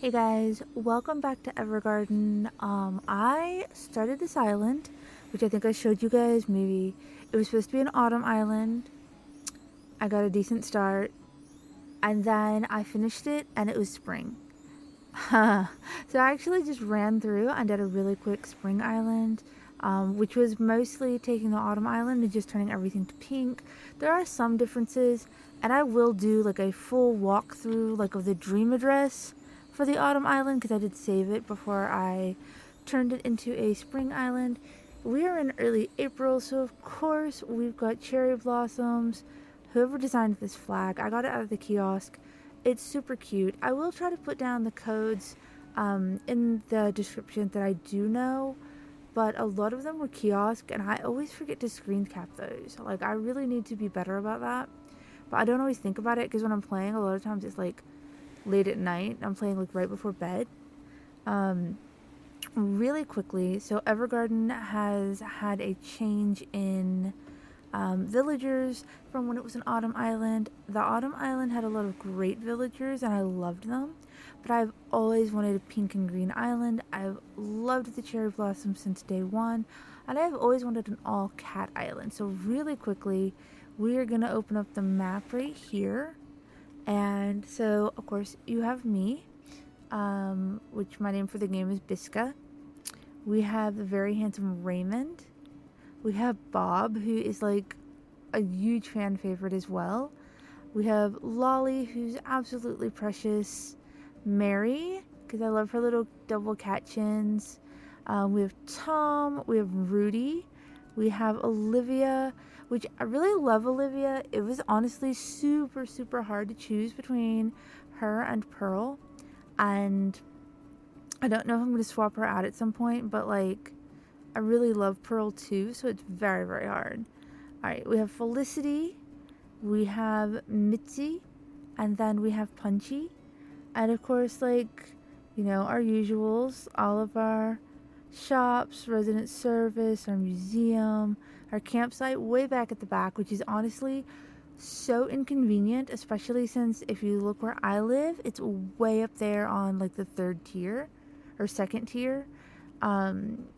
Hey guys, welcome back to Evergarden. I started this island, which I think I showed you guys. Maybe it was supposed to be an autumn island. I got a decent start, and then I finished it, and it was spring. So I actually just ran through and did a really quick spring island, which was mostly taking the autumn island and just turning everything to pink. There are some differences, and I will do like a full walkthrough like of the dream address for the autumn island because I did save it before I turned it into a spring island. We are in early April, so of course we've got cherry blossoms. Whoever designed this flag, I got it out of the kiosk. It's super cute. I will try to put down the codes in the description that I do know, but a lot of them were kiosk, and I always forget to screen cap those. Like, I really need to be better about that, but I don't always think about it because when I'm playing, a lot of times it's like late at night. I'm playing like right before bed. Really quickly, so Evergarden has had a change in villagers from when it was an autumn island. The autumn island had a lot of great villagers and I loved them, but I've always wanted a pink and green island. I've loved the cherry blossom since day one, and I've always wanted an all cat island. So really quickly, we are going to open up the map right here. And so of course you have me, which my name for the game is Bisca. We have the very handsome Raymond. We have Bob, who is like a huge fan favorite as well. We have Lolly, who's absolutely precious. Mary, because I love her little double cat chins. We have Tom. We have Rudy. We have Olivia, which I really love Olivia. It was honestly super, super hard to choose between her and Pearl. And I don't know if I'm going to swap her out at some point, but like, I really love Pearl too, so it's very, very hard. Alright, we have Felicity, we have Mitzi, and then we have Punchy. And of course, like, you know, our usuals, all of our shops, resident service, our museum, our campsite way back at the back, which is honestly so inconvenient, especially since if you look where I live, it's way up there on like the third tier or second tier. And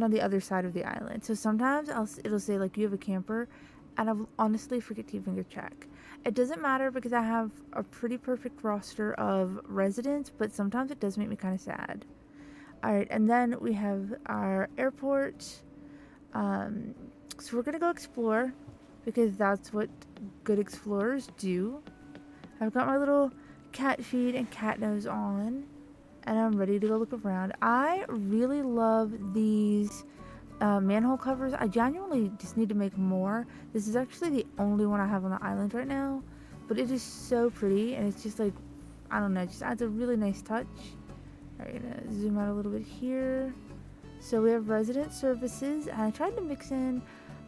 on the other side of the island. So sometimes it'll say like you have a camper, and I'll honestly forget to even go check. It doesn't matter because I have a pretty perfect roster of residents, but sometimes it does make me kind of sad. Alright, and then we have our airport. So we're gonna go explore because that's what good explorers do. I've got my little cat feed and cat nose on, and I'm ready to go look around. I really love these manhole covers. I genuinely just need to make more. This is actually the only one I have on the island right now, but it is so pretty, and it's just like, I don't know, it just adds a really nice touch. Alright, gonna zoom out a little bit here. So we have resident services, and I tried to mix in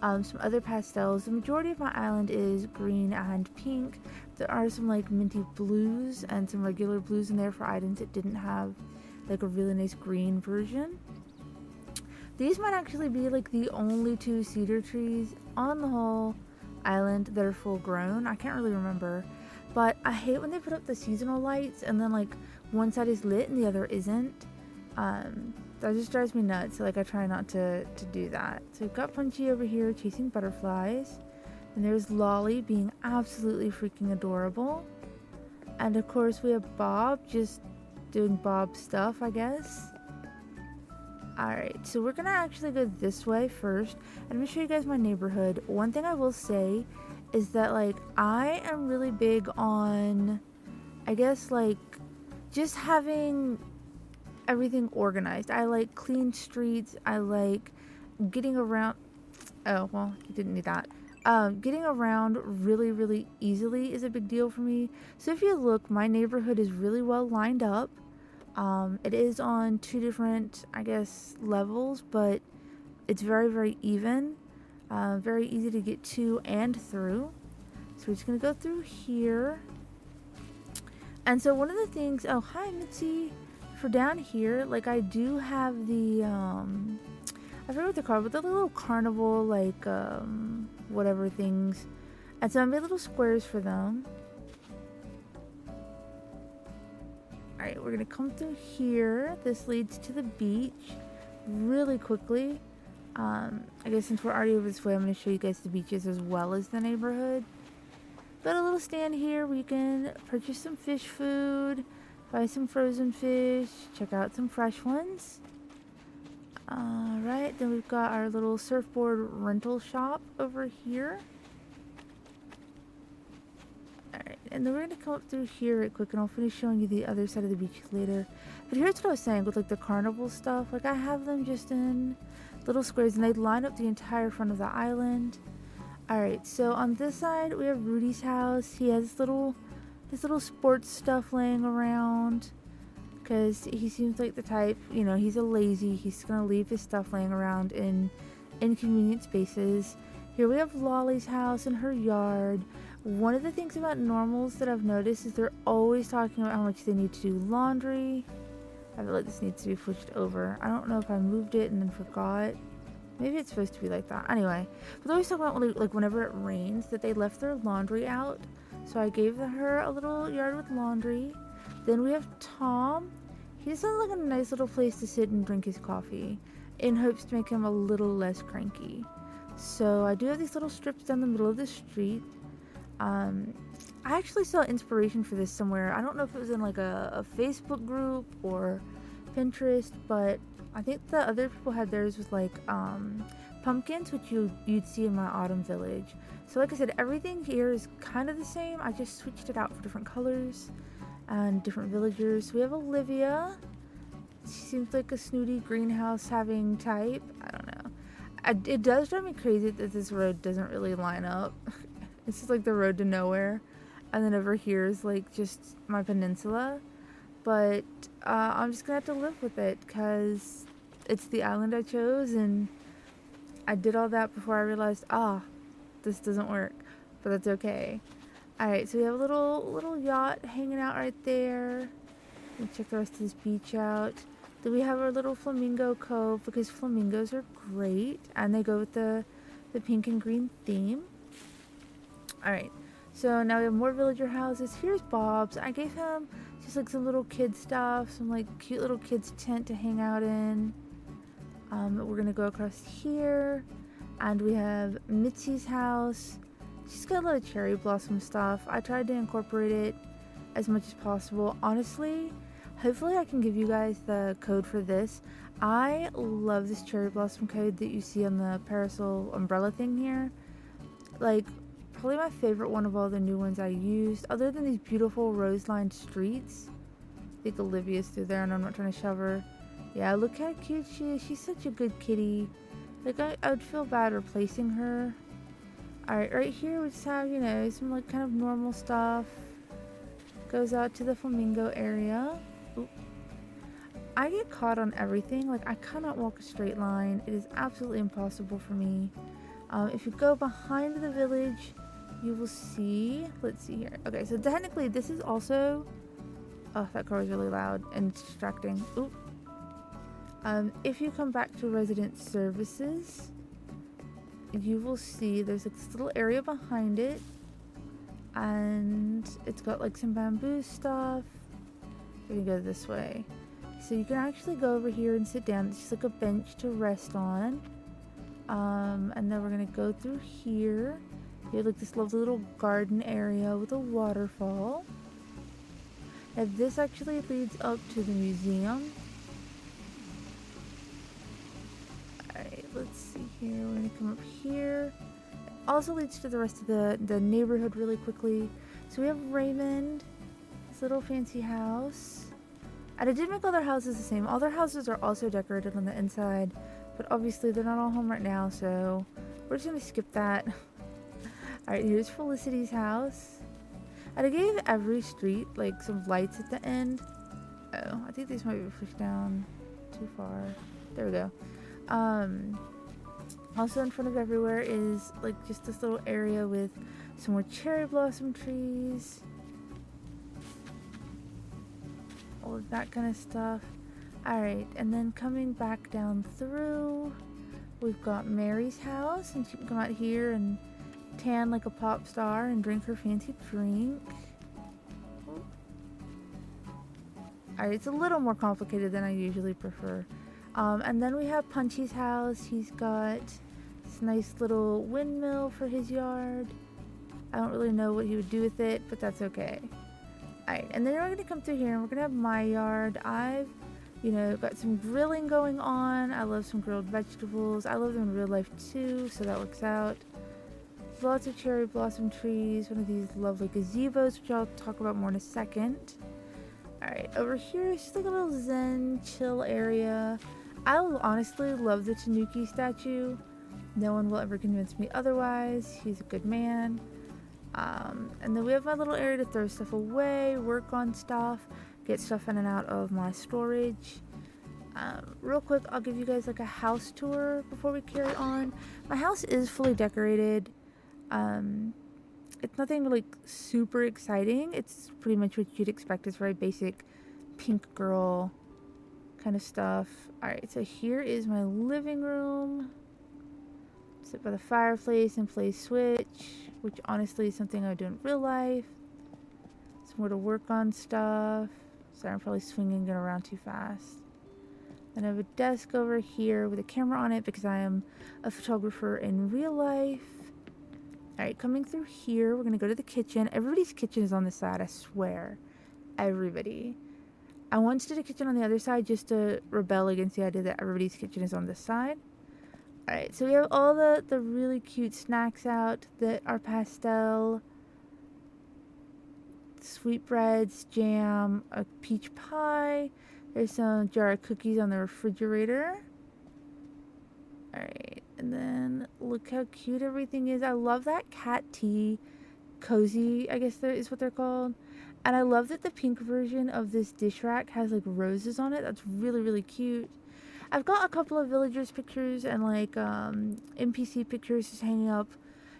some other pastels. The majority of my island is green and pink. There are some like minty blues and some regular blues in there for items that didn't have like a really nice green version. These might actually be like the only two cedar trees on the whole island that are full grown. I can't really remember, but I hate when they put up the seasonal lights and then like one side is lit and the other isn't. That just drives me nuts. So like I try not to do that. So we've got Punchy over here chasing butterflies. And there's Lolly being absolutely freaking adorable. And of course we have Bob just doing Bob stuff, I guess. Alright, so we're gonna actually go this way first. And I'm gonna show you guys my neighborhood. One thing I will say is that like I am really big on, I guess, like just having everything organized. I like clean streets. I like getting around. Oh, well, you didn't need that. Getting around really, really easily is a big deal for me. So if you look, my neighborhood is really well lined up. It is on two different, I guess, levels, but it's very, very even. Very easy to get to and through. So we're just going to go through here. And so one of the things, oh, hi, Mitzi. For down here, like I do have the, I forget what they're called, but the little carnival, like, whatever things. And so I made little squares for them. Alright, we're gonna come through here. This leads to the beach really quickly. I guess since we're already over this way, I'm gonna show you guys the beaches as well as the neighborhood. Got a little stand here where you can purchase some fish food, buy some frozen fish, check out some fresh ones. Alright, then we've got our little surfboard rental shop over here. Alright, and then we're going to come up through here right quick, and I'll finish showing you the other side of the beach later. But here's what I was saying with like the carnival stuff. Like I have them just in little squares, and they line up the entire front of the island. Alright, so on this side we have Rudy's house. He has his little sports stuff laying around, because he seems like the type, you know, he's a lazy. He's gonna leave his stuff laying around in inconvenient spaces. Here we have Lolly's house and her yard. One of the things about normals that I've noticed is they're always talking about how much they need to do laundry. I feel like this needs to be pushed over. I don't know if I moved it and then forgot. Maybe it's supposed to be like that. Anyway, but they always talk about like whenever it rains that they left their laundry out. So I gave her a little yard with laundry. Then we have Tom. He just sounds like a nice little place to sit and drink his coffee in hopes to make him a little less cranky. So I do have these little strips down the middle of the street. I actually saw inspiration for this somewhere. I don't know if it was in like a Facebook group or Pinterest, but I think the other people had theirs with like pumpkins, which you'd see in my autumn village. So like I said, everything here is kind of the same. I just switched it out for different colors and different villagers. We have Olivia. She seems like a snooty greenhouse having type. I don't know. It does drive me crazy that this road doesn't really line up. It's just like the road to nowhere. And then over here is like just my peninsula. But I'm just gonna have to live with it because it's the island I chose, and I did all that before I realized, this doesn't work. But that's okay. Alright, so we have a little yacht hanging out right there. Let me check the rest of this beach out. Then we have our little flamingo cove, because flamingos are great and they go with the pink and green theme. Alright, so now we have more villager houses. Here's Bob's. I gave him just like some little kid stuff, some like cute little kids tent to hang out in. We're gonna go across here, and we have Mitzi's house. She's got a lot of cherry blossom stuff. I tried to incorporate it as much as possible. Honestly, hopefully I can give you guys the code for this. I love this cherry blossom code that you see on the parasol umbrella thing here. Like, probably my favorite one of all the new ones I used, other than these beautiful rose-lined streets. I think Olivia's through there, and I'm not trying to shove her. Yeah, look how cute she is. She's such a good kitty. Like, I would feel bad replacing her. Alright, right here we just have, you know, some like kind of normal stuff. Goes out to the flamingo area. Oop. I get caught on everything. Like, I cannot walk a straight line. It is absolutely impossible for me. If you go behind the village, you will see, let's see here. Okay, so technically this is also, oh, that car is really loud and distracting. Oop. If you come back to resident services, you will see there's like this little area behind it, and it's got like some bamboo stuff. We're gonna go this way. So you can actually go over here and sit down. It's just like a bench to rest on. And then we're gonna go through here. You have like this lovely little garden area with a waterfall. And this actually leads up to the museum. Alright, let's see here. We're gonna come up here. It also leads to the rest of the neighborhood really quickly. So we have Raymond, this little fancy house. And I did make all their houses the same. All their houses are also decorated on the inside, but obviously they're not all home right now, so we're just gonna skip that. Alright, here's Felicity's house. And I gave every street like some lights at the end. Oh, I think these might be pushed down too far. There we go. Also in front of everywhere is like just this little area with some more cherry blossom trees. All of that kind of stuff. Alright, and then coming back down through, we've got Mary's house, and she can come out here and tan like a pop star and drink her fancy drink. Alright, it's a little more complicated than I usually prefer. And then we have Punchy's house. He's got this nice little windmill for his yard. I don't really know what he would do with it, but that's okay. Alright, and then we're going to come through here and we're going to have my yard. I've, got some grilling going on. I love some grilled vegetables. I love them in real life too, so that works out. Lots of cherry blossom trees, one of these lovely gazebos, which I'll talk about more in a second. Alright, over here is just like a little zen, chill area. I honestly love the Tanuki statue. No one will ever convince me otherwise. He's a good man. And then we have my little area to throw stuff away, work on stuff, get stuff in and out of my storage. Real quick, I'll give you guys like a house tour before we carry on. My house is fully decorated. It's nothing like super exciting. It's pretty much what you'd expect. It's very basic pink girl kind of stuff. Alright, so here is my living room. Sit by the fireplace and play Switch, which honestly is something I would do in real life. Somewhere to work on stuff. Sorry, I'm probably swinging it around too fast. Then I have a desk over here with a camera on it because I am a photographer in real life. Alright, coming through here, we're going to go to the kitchen. Everybody's kitchen is on this side, I swear. Everybody. I once did a kitchen on the other side just to rebel against the idea that everybody's kitchen is on this side. Alright, so we have all the really cute snacks out that are pastel. Sweetbreads, jam, a peach pie. There's some jar of cookies on the refrigerator. Alright, and then look how cute everything is. I love that cat tea cozy, I guess that is what they're called. And I love that the pink version of this dish rack has like roses on it. That's really, really cute. I've got a couple of villagers pictures and like NPC pictures just hanging up,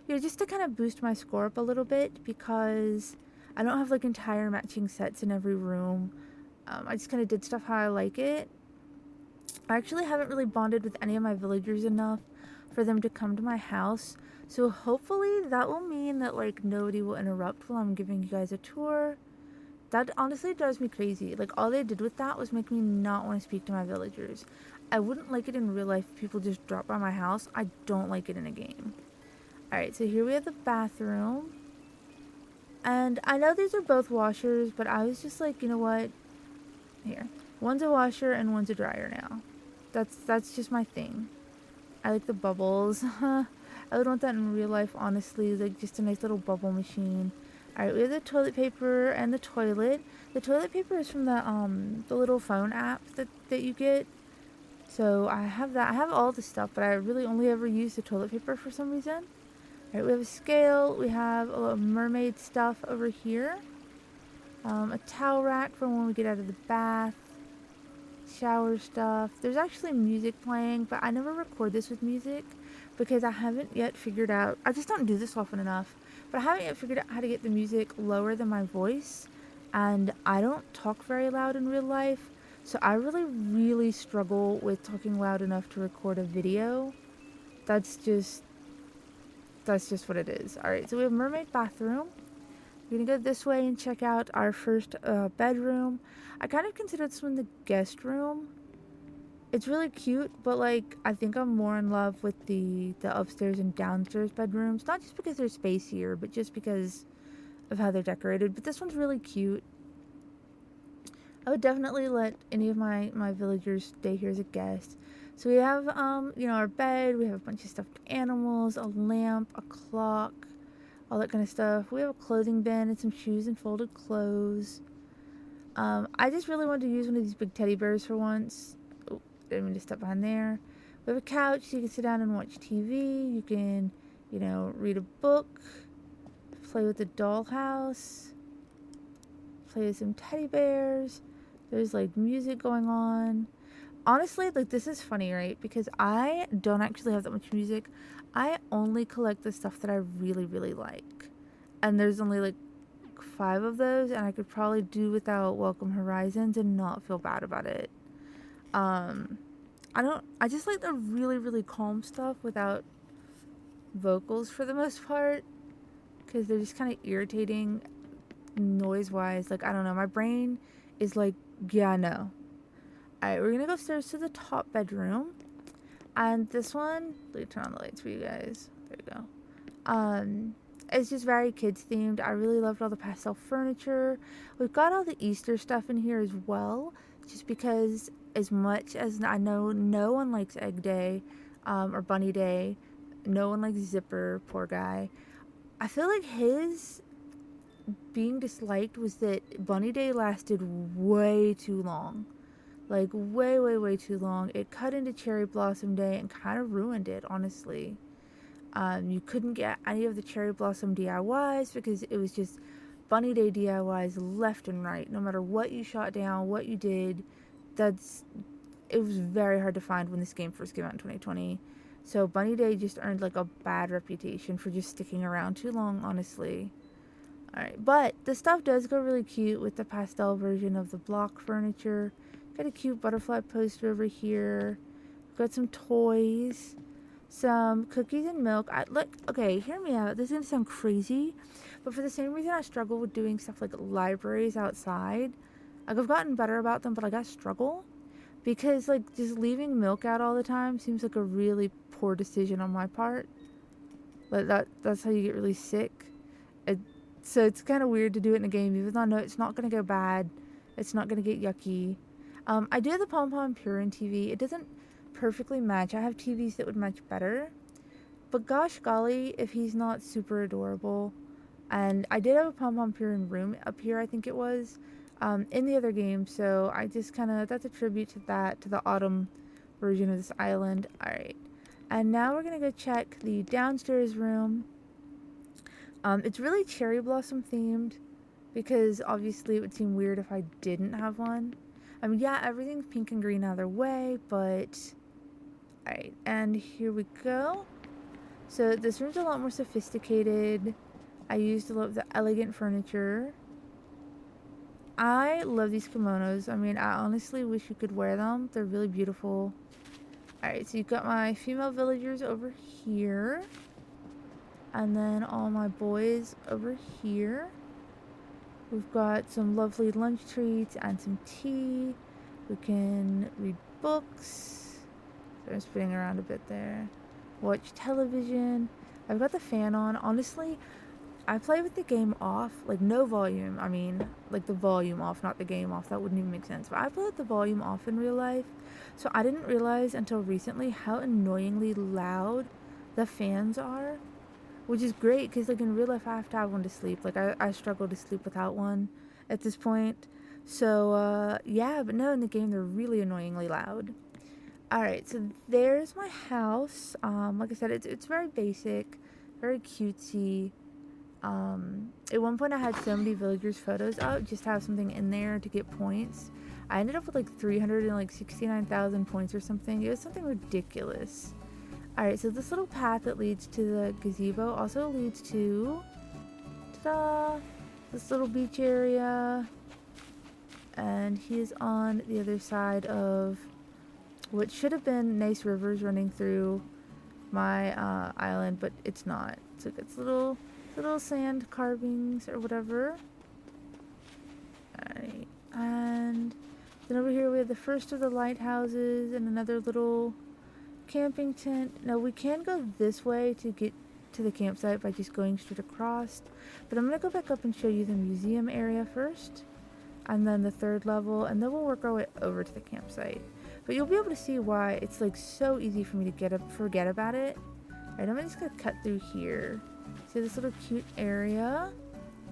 just to kind of boost my score up a little bit because I don't have like entire matching sets in every room. I just kind of did stuff how I like it. I actually haven't really bonded with any of my villagers enough for them to come to my house. So hopefully that will mean that like nobody will interrupt while I'm giving you guys a tour. That honestly drives me crazy. Like all they did with that was make me not want to speak to my villagers. I wouldn't like it in real life if people just drop by my house. I don't like it in a game. Alright, so here we have the bathroom. And I know these are both washers, but I was just like, you know what? Here. One's a washer and one's a dryer now. That's just my thing. I like the bubbles. I would want that in real life, honestly. Like just a nice little bubble machine. Alright, we have the toilet paper and the toilet. The toilet paper is from the little phone app that you get. So I have that. I have all the stuff, but I really only ever use the toilet paper for some reason. Alright, we have a scale. We have a little mermaid stuff over here. A towel rack for when we get out of the bath. Shower stuff. There's actually music playing, but I never record this with music because I haven't yet figured out. I just don't do this often enough. But I haven't yet figured out how to get the music lower than my voice. And I don't talk very loud in real life. So I really, really struggle with talking loud enough to record a video. That's just what it is. Alright, so we have mermaid bathroom. We're going to go this way and check out our first bedroom. I kind of consider this one the guest room. It's really cute, but like I think I'm more in love with the upstairs and downstairs bedrooms. Not just because there's space here, but just because of how they're decorated. But this one's really cute. I would definitely let any of my villagers stay here as a guest. So we have our bed. We have a bunch of stuffed animals, a lamp, a clock, all that kind of stuff. We have a clothing bin and some shoes and folded clothes. I just really wanted to use one of these big teddy bears for once. Oh, didn't mean to step behind there. We have a couch so you can sit down and watch TV. You can, read a book, play with the dollhouse, play with some teddy bears. There's like music going on. Honestly, like this is funny, right? Because I don't actually have that much music. I only collect the stuff that I really, really like. And there's only like 5 of those, and I could probably do without Welcome Horizons and not feel bad about it. I just like the really, really calm stuff without vocals for the most part. Because they're just kind of irritating noise-wise. Like, I don't know, my brain is like Yeah, no. Alright, we're gonna go upstairs to the top bedroom. And this one, let me turn on the lights for you guys. There you go. It's just very kids themed. I really loved all the pastel furniture. We've got all the Easter stuff in here as well, just because as much as I know no one likes Egg Day, or Bunny Day, no one likes Zipper, poor guy. I feel like his being disliked was that Bunny Day lasted way too long. Like, way, way, way too long. It cut into Cherry Blossom Day and kind of ruined it, honestly. You couldn't get any of the Cherry Blossom DIYs because it was just Bunny Day DIYs left and right. No matter what you shot down, what you did, it was very hard to find when this game first came out in 2020. So Bunny Day just earned like a bad reputation for just sticking around too long, honestly. Alright, but the stuff does go really cute with the pastel version of the block furniture. Got a cute butterfly poster over here. Got some toys. Some cookies and milk. Okay, hear me out. This is gonna sound crazy, but for the same reason I struggle with doing stuff like libraries outside. Like, I've gotten better about them, but like, I struggle because like just leaving milk out all the time seems like a really poor decision on my part. Like that's how you get really sick. So it's kind of weird to do it in a game, even though I know it's not gonna go bad. It's not gonna get yucky. I do have the Pom Pom Purin TV. It doesn't perfectly match. I have TVs that would match better. But gosh golly, if he's not super adorable. And I did have a Pom Pom Purin room up here, I think it was, in the other game. So I just kind of, that's a tribute to that, to the autumn version of this island. Alright. And now we're going to go check the downstairs room. It's really cherry blossom themed because obviously it would seem weird if I didn't have one. I mean, yeah, everything's pink and green out of their way, but... Alright, and here we go. So this room's a lot more sophisticated. I used a lot of the elegant furniture. I love these kimonos. I mean, I honestly wish you could wear them. They're really beautiful. Alright, so you've got my female villagers over here. And then all my boys over here. We've got some lovely lunch treats and some tea. We can read books. So I'm spinning around a bit there. Watch television. I've got the fan on. Honestly, I play with the game off, like no volume. I mean, like the volume off, not the game off. That wouldn't even make sense. But I play with the volume off in real life. So I didn't realize until recently how annoyingly loud the fans are. Which is great, because like in real life I have to have one to sleep. Like I struggle to sleep without one at this point. So yeah, but no, in the game they're really annoyingly loud. Alright, so there's my house. Like I said, it's very basic, very cutesy. At one point I had so many villagers photos up just to have something in there to get points. I ended up with like 369,000 points or something. It was something ridiculous. Alright, so this little path that leads to the gazebo also leads to, ta-da, this little beach area. And he is on the other side of what should have been nice rivers running through my island, but it's not. So it's little sand carvings or whatever. Alright, and then over here we have the first of the lighthouses and another little camping tent. Now we can go this way to get to the campsite by just going straight across, but I'm gonna go back up and show you the museum area first, and then the third level, and then we'll work our way over to the campsite. But you'll be able to see why it's like so easy for me to forget about it. Alright, I'm just gonna cut through here. See this little cute area,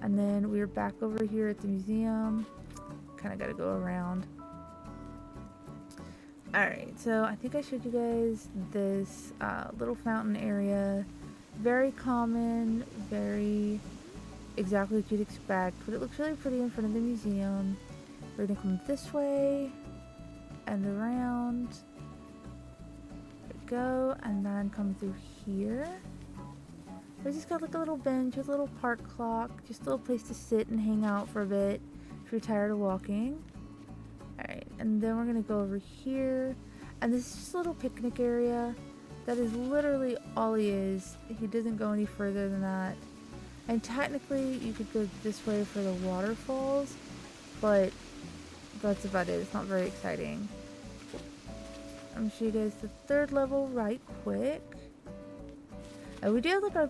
and then we're back over here at the museum. Kind of gotta go around. Alright, so I think I showed you guys this little fountain area. Very common, very exactly what you'd expect, but it looks really pretty in front of the museum. We're gonna come this way and around. There we go, and then come through here. We just got like a little bench with a little park clock, just a little place to sit and hang out for a bit if you're tired of walking. Alright, and then we're gonna go over here, and this is just a little picnic area. That is literally all he is. He doesn't go any further than that. And technically you could go this way for the waterfalls, but that's about it. It's not very exciting. I'm gonna show you guys the third level right quick. We do have like our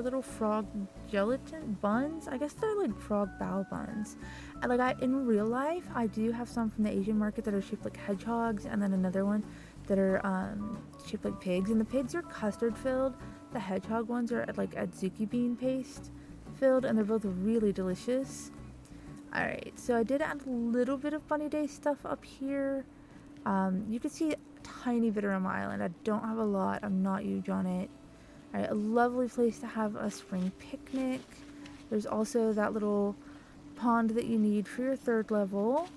little frog gelatin buns. I guess they're like frog bow buns. And like in real life, I do have some from the Asian market that are shaped like hedgehogs, and then another one that are shaped like pigs. And the pigs are custard filled. The hedgehog ones are like adzuki bean paste filled, and they're both really delicious. Alright, so I did add a little bit of Bunny Day stuff up here. You can see a tiny bit around my island. I don't have a lot. I'm not huge on it. Alright, a lovely place to have a spring picnic. There's also that little pond that you need for your third level.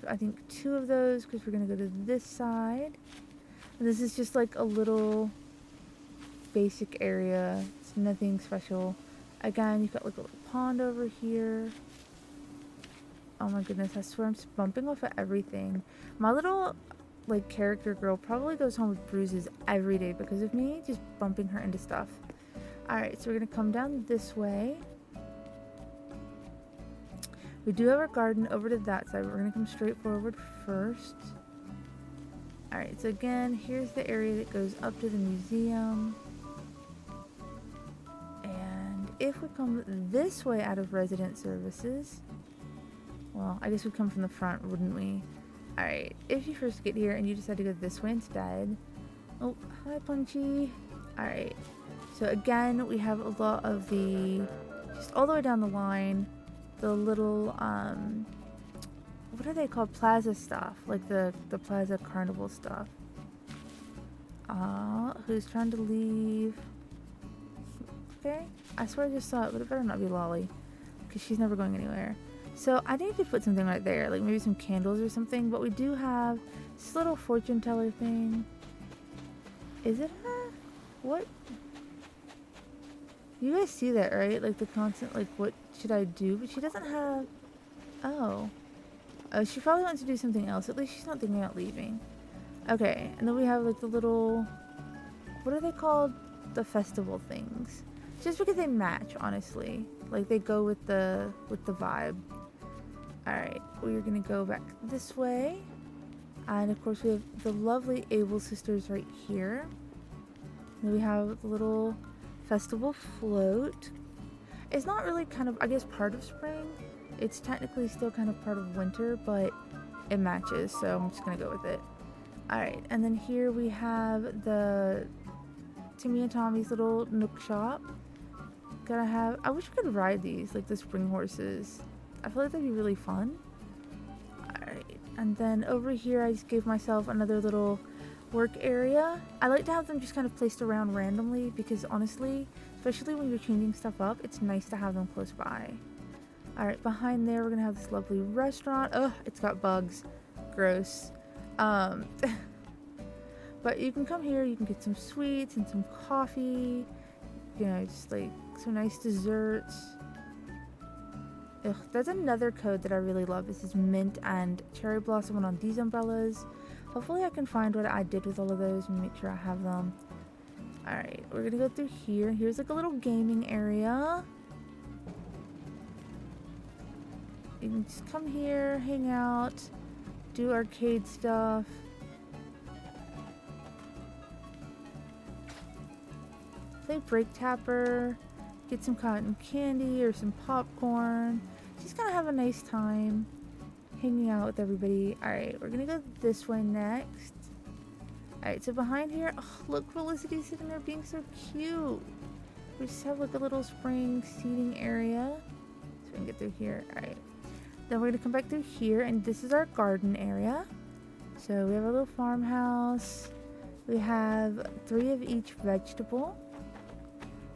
I think 2 of those because we're going to go to this side. And this is just like a little basic area. It's nothing special. Again, you've got like a little pond over here. Oh my goodness, I swear I'm just bumping off of everything. My little like character girl probably goes home with bruises every day because of me just bumping her into stuff. Alright, so we're gonna come down this way. We do have our garden over to that side. We're gonna come straight forward first. Alright, so again, here's the area that goes up to the museum. And if we come this way out of resident services, well, I guess we'd come from the front, wouldn't we? Alright, if you first get here and you decide to go this way instead. Oh, hi Punchy. Alright, so again, we have a lot of the, just all the way down the line, the little, what are they called? Plaza stuff. Like the Plaza Carnival stuff. Who's trying to leave? Okay, I swear I just saw it, but it better not be Lolly, because she's never going anywhere. So I need to put something right there, like maybe some candles or something, but we do have this little fortune teller thing. Is it her? What? You guys see that, right? Like the constant, like, what should I do? But she doesn't have, oh, she probably wants to do something else. At least she's not thinking about leaving. Okay, and then we have like the little, what are they called? The festival things. Just because they match, honestly. Like they go with the vibe. Alright, we're gonna go back this way. And of course we have the lovely Able sisters right here. And we have the little festival float. It's not really kind of, I guess, part of spring. It's technically still kind of part of winter, but it matches, so I'm just gonna go with it. Alright, and then here we have the Timmy and Tommy's little nook shop. Gotta have, I wish I could ride these, like the spring horses. I feel like that'd be really fun. Alright, and then over here I just gave myself another little work area. I like to have them just kind of placed around randomly because honestly, especially when you're changing stuff up, it's nice to have them close by. Alright, behind there we're gonna have this lovely restaurant. Ugh, it's got bugs. Gross. But you can come here, you can get some sweets and some coffee. You know, just like some nice desserts. Ugh, there's another code that I really love. This is mint and cherry blossom on these umbrellas. Hopefully I can find what I did with all of those and make sure I have them. Alright, we're gonna go through here. Here's like a little gaming area. You can just come here, hang out, do arcade stuff. Play Break Tapper, get some cotton candy or some popcorn. Just gonna have a nice time hanging out with everybody. Alright, we're gonna go this way next. Alright, so behind here, oh, look, Felicity's sitting there being so cute. We just have like a little spring seating area. So we can get through here. Alright. Then we're gonna come back through here, and this is our garden area. So we have a little farmhouse. We have 3 of each vegetable.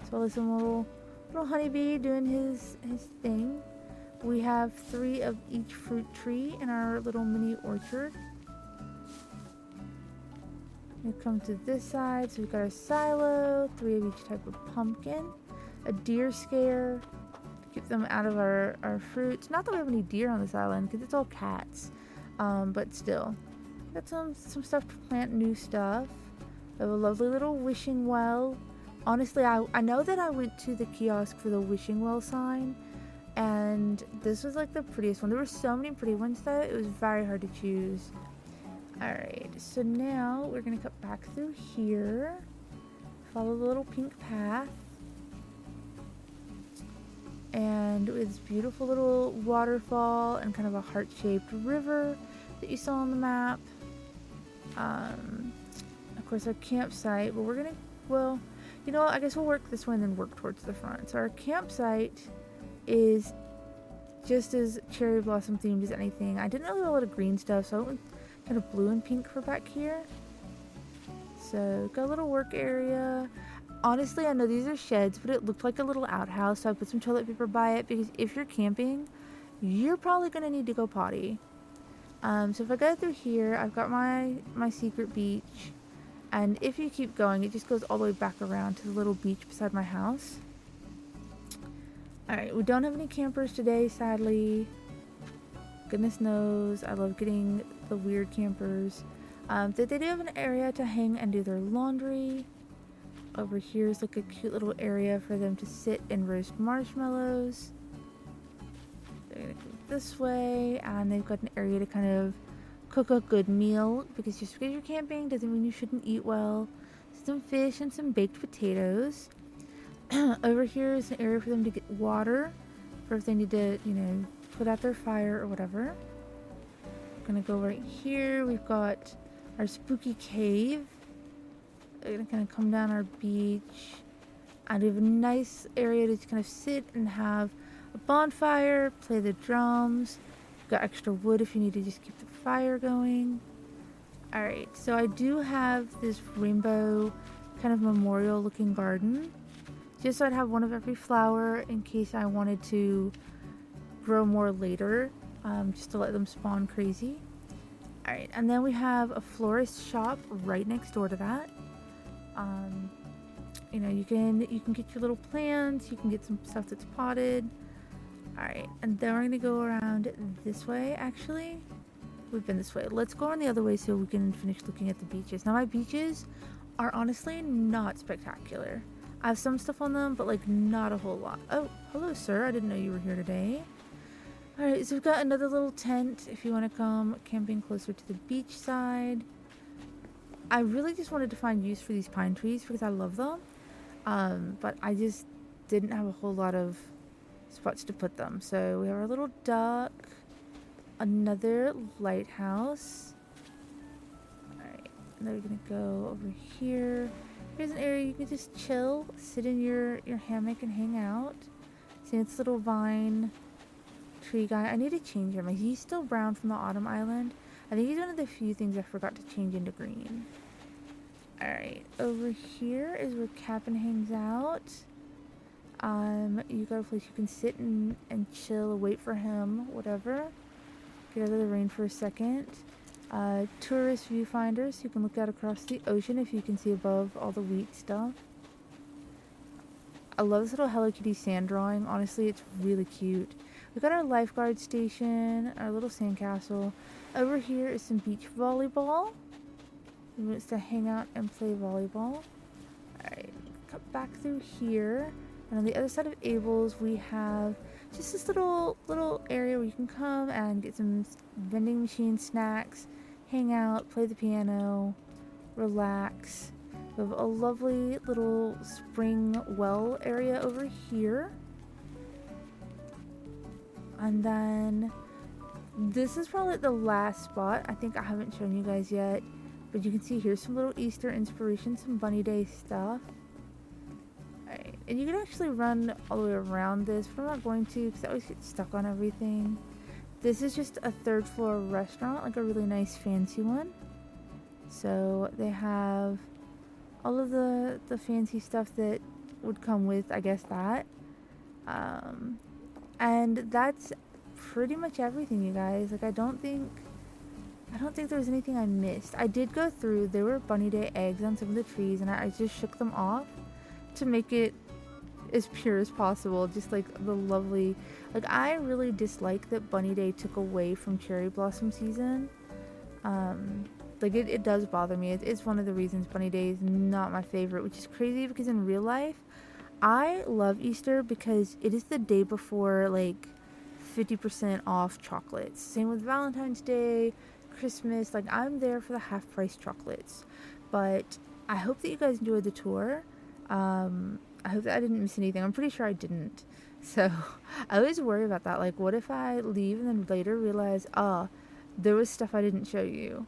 So there's some little honeybee doing his thing. We have 3 of each fruit tree in our little mini orchard. We come to this side, so we've got our silo, 3 of each type of pumpkin, a deer scare to keep them out of our fruits. Not that we have any deer on this island, because it's all cats, but still. Got some stuff to plant new stuff. We have a lovely little wishing well. Honestly, I know that I went to the kiosk for the wishing well sign, And this was like the prettiest one. There were so many pretty ones though, it was very hard to choose. Alright, so now we're gonna cut back through here. Follow the little pink path. And with this beautiful little waterfall and kind of a heart-shaped river that you saw on the map. Of course our campsite, but we're gonna, well, you know what, I guess we'll work this way and then work towards the front. So our campsite is just as cherry blossom themed as anything. I didn't really have a lot of green stuff, so I went kind of blue and pink for back here. So got a little work area. Honestly, I know these are sheds, but it looked like a little outhouse, so I put some toilet paper by it because if you're camping, you're probably gonna need to go potty. So if I go through here, I've got my secret beach, and if you keep going, it just goes all the way back around to the little beach beside my house. Alright, we don't have any campers today, sadly. Goodness knows, I love getting the weird campers. They do have an area to hang and do their laundry. Over here is like a cute little area for them to sit and roast marshmallows. They're gonna go this way, and they've got an area to kind of cook a good meal, because just because you're camping doesn't mean you shouldn't eat well. Some fish and some baked potatoes. Over here is an area for them to get water, for if they need to, you know, put out their fire or whatever. Gonna go right here. We've got our spooky cave. We're gonna kind of come down our beach, and we have a nice area to kind of sit and have a bonfire, play the drums. We've got extra wood if you need to just keep the fire going. Alright, so I do have this rainbow kind of memorial looking garden, just so I'd have one of every flower in case I wanted to grow more later, just to let them spawn crazy. Alright, and then we have a florist shop right next door to that. You know, you can get your little plants, you can get some stuff that's potted. Alright, and then we're gonna go around this way. Actually, we've been this way. Let's go on the other way so we can finish looking at the beaches. Now my beaches are honestly not spectacular. I have some stuff on them, but like not a whole lot. Oh, hello sir, I didn't know you were here today. Alright, so we've got another little tent if you want to come camping closer to the beach side. I really just wanted to find use for these pine trees because I love them. But I just didn't have a whole lot of spots to put them. So we have our little duck, another lighthouse. Alright, and then we're gonna go over here. Here's an area you can just chill, sit in your hammock and hang out. See this little vine tree guy. I need to change him. He's still brown from the autumn island. I think he's one of the few things I forgot to change into green. Alright, over here is where Cap'n hangs out. You got a place you can sit and chill, wait for him, whatever. Get out of the rain for a second. Tourist viewfinders, so you can look out across the ocean if you can see above all the wheat stuff. I love this little Hello Kitty sand drawing. Honestly, it's really cute. We've got our lifeguard station, our little sandcastle. Over here is some beach volleyball. He wants to hang out and play volleyball. Alright, cut back through here. And on the other side of Abel's, we have just this little area where you can come and get some vending machine snacks, hang out, play the piano, relax. We have a lovely little spring well area over here. And then this is probably the last spot. I think I haven't shown you guys yet, but you can see here's some little Easter inspiration, some Bunny Day stuff. Alright, and you can actually run all the way around this, but I'm not going to because I always get stuck on everything. This is just a third floor restaurant, like a really nice fancy one. So they have all of the fancy stuff that would come with, I guess, that. And that's pretty much everything, you guys. Like, I don't think there was anything I missed. I did go through, there were Bunny Day eggs on some of the trees, and I just shook them off to make it as pure as possible. Just like the lovely, like, I really dislike that Bunny Day took away from cherry blossom season. Like, it does bother me. It's one of the reasons Bunny Day is not my favorite, which is crazy because in real life, I love Easter because it is the day before like 50% off chocolates. Same with Valentine's Day, Christmas. Like, I'm there for the half price chocolates. But I hope that you guys enjoyed the tour. I hope that I didn't miss anything. I'm pretty sure I didn't. So I always worry about that. Like, what if I leave and then later realize, there was stuff I didn't show you?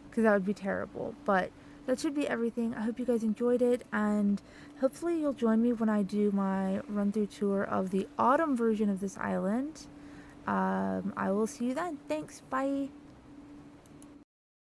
Because that would be terrible. But that should be everything. I hope you guys enjoyed it, and hopefully you'll join me when I do my run through tour of the autumn version of this island. I will see you then. Thanks. Bye.